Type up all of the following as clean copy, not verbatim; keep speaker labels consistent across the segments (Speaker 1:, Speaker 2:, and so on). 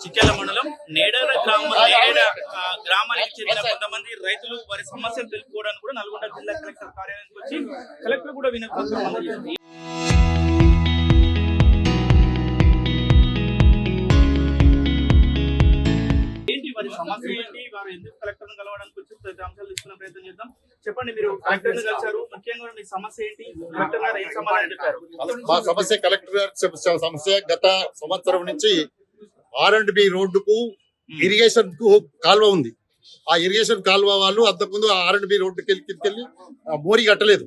Speaker 1: చిట్యాల మండలం నేడర గ్రామానికి చెందిన కొంతమంది రైతులు వారి సమస్యలు తెలుసుకోవడానికి కూడా నల్గొండ జిల్లా కలెక్టర్ కార్యాలయానికి వచ్చి కలెక్టర్ కూడా వినతిపత్రం అందజేసింది. ఏంటి వారి సమస్య ఏంటి, వారు ఎందుకు కలెక్టర్ కలవడానికి వచ్చి ప్రతి అంశాలు తీసుకునే ప్రయత్నం చేద్దాం. చెప్పండి, మీరు కలెక్టర్ కలిసారు, ముఖ్యంగా మీ సమస్య ఏంటి? కలెక్టర్ గారు ఏం సమాధానం చెప్పారు?
Speaker 2: మా సమస్య కలెక్టర్ గారి సమస్య గత సంవత్సరం నుంచి R&B రోడ్డుకు ఇరిగేషన్ కు కాలువ ఉంది. ఆ ఇరిగేషన్ కాలువ వాళ్ళు అంతకుముందు R&B రోడ్డుకి వెళ్ళి మోరీ కట్టలేదు.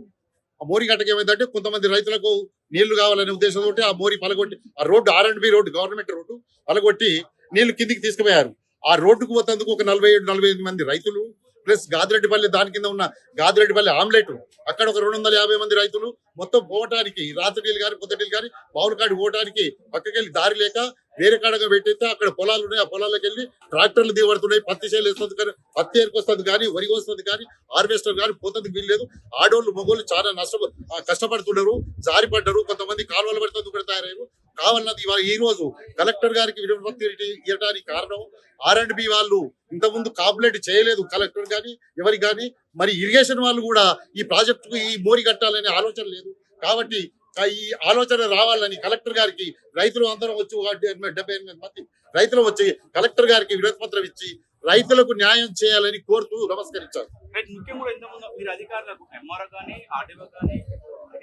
Speaker 2: ఆ మోరీ కట్టక ఏమైందంటే కొంతమంది రైతులకు నీళ్లు కావాలనే ఉద్దేశంతో ఆ మోరీ పలగొట్టి ఆ road R&B road government road పలగొట్టి నీళ్లు కిందికి తీసుకుపోయారు. ఆ రోడ్డుకు పోతందుకు ఒక 47-48 మంది రైతులు ప్లస్ గాదిరెడ్డిపల్లి దాని కింద ఉన్న గాదిరెడ్డిపల్లి ఆమ్లెట్ అక్కడ ఒక 250 మంది రైతులు మొత్తం పోవటానికి రాత్రిలు కానీ పొద్దుటిలు కానీ బావుల కాడి పోవటానికి పక్కకెళ్ళి దారి లేక వేరే కాడగా పెట్టితే అక్కడ పొలాలు ఉన్నాయి. ఆ పొలాలకు వెళ్ళి ట్రాక్టర్లు దిగబడుతున్నాయి. పత్తి చేలు వేస్తుంది కానీ పత్తి ఏరుకొస్తుంది కానీ వరికి వస్తుంది కానీ హార్వెస్టర్ కానీ పోతందుకు వీల్లేదు. ఆడోళ్ళు మగోళ్ళు చాలా కష్టపడుతున్నారు, జారిపడ్డారు. కొంతమంది కాలువలు పడుతుంది కూడా తయారయ్యారు. కావాలన్నది ఈ రోజు కలెక్టర్ గారికి వినతి ఇవ్వడానికి కారణం R&B వాళ్ళు ఇంతకుముందు కాంప్లైంట్ చేయలేదు కలెక్టర్ గాని ఎవరికి కానీ. మరి ఇరిగేషన్ వాళ్ళు కూడా ఈ ప్రాజెక్టుకు ఈ మోరీ కట్టాలనే ఆలోచన లేదు. కాబట్టి ఈ ఆలోచన రావాలని కలెక్టర్ గారికి రైతులు అందరం వచ్చి 78 మంది రైతులు వచ్చి కలెక్టర్ గారికి వినతి పత్రం ఇచ్చి రైతులకు న్యాయం చేయాలని కోరుతూ నమస్కరించారు.
Speaker 1: ముఖ్యంగా ఇంతకుముందు మీరు అధికారులకు MRO కానీ RDO కానీ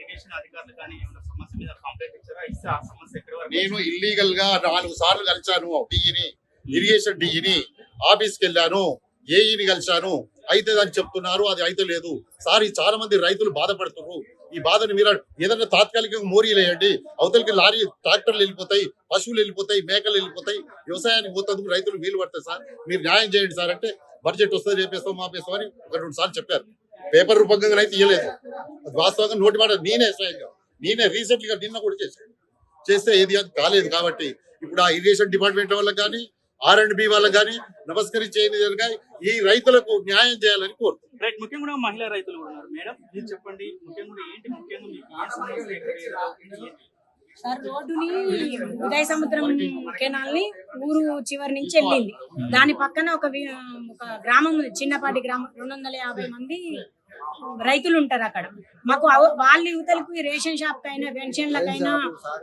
Speaker 1: ఇరిగేషన్ అధికారులు కానీ ఏమైనా సమస్య మీద కంప్లైంట్ ఇచ్చారా? ఇస్తే ఆ సమస్య ఎక్కడ వరకు?
Speaker 2: నేను ఇల్లీగల్ గా 4 సార్లు కలిశాను. డిఈని ఇరిగేషన్ డిఈని ఆఫీస్కి వెళ్ళాను, ఏఈని కలిశాను. అయితే అని చెప్తున్నారు, అది అయితే లేదు సార్. ఈ చాలా మంది రైతులు బాధపడుతున్నారు. ఈ బాధను మీరు ఏదైనా తాత్కాలికంగా మోరీలు వేయండి. అవతలికి లారీ ట్రాక్టర్లు వెళ్ళిపోతాయి, పశువులు వెళ్ళిపోతాయి, మేకలు వెళ్ళిపోతాయి, వ్యవసాయానికి పోతందుకు రైతులు వీలు పడతాయి సార్. మీరు న్యాయం చేయండి సార్ అంటే బడ్జెట్ వస్తుంది చేపేస్తాం మాపేస్తాం అని 1-2 సార్లు చెప్పారు. పేపర్ రూపంగా అయితే ఇవ్వలేదు. అది వాస్తవంగా నోటి మాట నేనే రీసెంట్ గా నిన్న కూడా చేస్తే ఏది అది కాలేదు. కాబట్టి ఇప్పుడు ఆ ఇరిగేషన్ డిపార్ట్మెంట్ వాళ్ళకి కానీ R&B వాళ్ళకి కానీ నమస్కరించేది ఈ రైతులకు న్యాయం చేయాలని కోరుతున్నాను.
Speaker 1: ముఖ్యంగా మహిళా రైతులు ఉన్నారు. మేడం మీరు చెప్పండి, ముఖ్యంగా ఏంటి ముఖ్యంగా మీకు
Speaker 3: సార్, రోడ్డుని ఉదయ సముద్రం కెనాల్ ని ఊరు చివరి నుంచి వెళ్ళింది. దాని పక్కన ఒక గ్రామం ఉంది, చిన్నపాటి గ్రామం. 250 మంది రైతులు ఉంటారు అక్కడ. మాకు వాళ్ళ యువతలకు రేషన్ షాప్ కైనా పెన్షన్లకైనా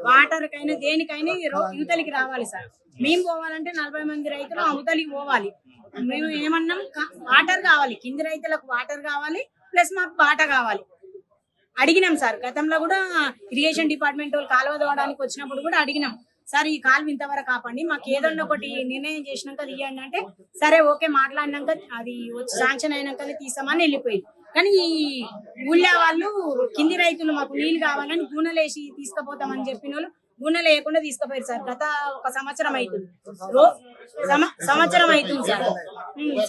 Speaker 3: వాటర్ కైనా దేనికైనా యువతలకి రావాలి సార్. మేము పోవాలంటే 40 మంది రైతులు అవతలికి పోవాలి. మేము ఏమన్నాం, వాటర్ కావాలి, కింది రైతులకు వాటర్ కావాలి, ప్లస్ మాకు బాట కావాలి. అడిగినాం సార్. గతంలో కూడా ఇరిగేషన్ డిపార్ట్మెంట్ వాళ్ళు కాలువ తోవడానికి వచ్చినప్పుడు కూడా అడిగినాం, సార్ ఈ కాలువ ఇంతవరకు ఆపండి, మాకు ఏదన్నా ఒకటి నిర్ణయం చేసినాక తీయండి అంటే సరే ఓకే మాట్లాడినాక అది శాంక్షన్ అయినాకనే తీసామని వెళ్ళిపోయింది. కానీ ఈ ఊళ్ళో వాళ్ళు కింది రైతులు మాకు నీళ్లు కావాలని గుణలేసి తీసుకుపోతామని చెప్పిన వాళ్ళు గుణలు వేయకుండా తీసుకుపోయారు సార్. గత 1 సంవత్సరం అవుతుంది. సంవత్సరం అవుతుంది సార్,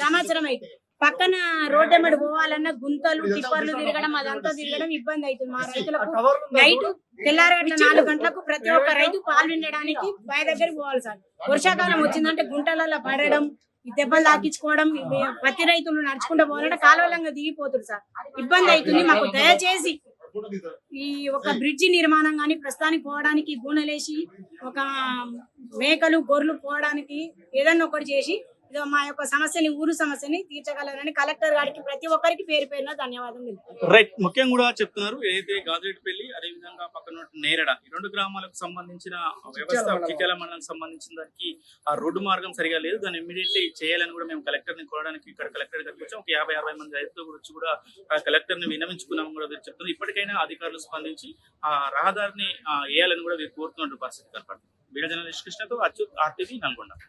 Speaker 3: సంవత్సరం అవుతుంది. పక్కన రోడ్డు ఎమ్మడి పోవాలన్నా గుంతలు టిప్పర్లు తిరగడం అదంతా తిరగడం ఇబ్బంది అవుతుంది మా రైతులకు. నైట్ తెల్లారగట్ల 4 గంటలకు ప్రతి ఒక్క రైతు పాలు వినడానికి బావి దగ్గరికి పోవాలి సార్. వర్షాకాలం వచ్చిందంటే గుంటలలో పడడం, ఈ దెబ్బలు తాకించుకోవడం, ప్రతి రైతులు నడుచుకుంటూ పోవాలంటే కాలువలంగా దిగిపోతుంది సార్. ఇబ్బంది అవుతుంది. మాకు దయచేసి ఈ ఒక బ్రిడ్జి నిర్మాణం కానీ ప్రస్తుతానికి పోవడానికి గూనెలేసి ఒక మేకలు గొర్రెలు పోవడానికి ఏదన్నా ఒకటి చేసి మా యొక్క సమస్యని ఊరు సమస్యని తీర్చగలరని కలెక్టర్ గారికి ప్రతి ఒక్కరికి పేరు పేరున ధన్యవాదాలు.
Speaker 1: రైట్, ముఖ్యంగా కూడా చెప్తున్నారు. ఏదైతే గాదిరెడ్డిపల్లి అదే విధంగా పక్కన నేరడ ఈ 2 గ్రామాలకు సంబంధించిన వ్యవస్థ చిట్యాల మండలానికి సంబంధించిన దానికి ఆ రోడ్డు మార్గం సరిగా లేదు. దాన్ని ఇమీడియట్లీ చేయాలని కూడా మేము కలెక్టర్ ని కోరడానికి ఇక్కడ కలెక్టర్ దగ్గరికి వచ్చాం. ఒక 50-60 మంది రైతుల గురించి కూడా కలెక్టర్ ని విన్నవించుకున్నామని కూడా వీరు చెప్తున్నారు. ఇప్పటికైనా అధికారులు స్పందించి ఆ రహదారిని వేయాలని కూడా వీరు కోరుతున్నట్టు పరిస్థితి కనపడుతుంది. వీడియో జర్నలిస్ట్ కృష్ణతో అచ్యుత్, RTV, నల్గొండ.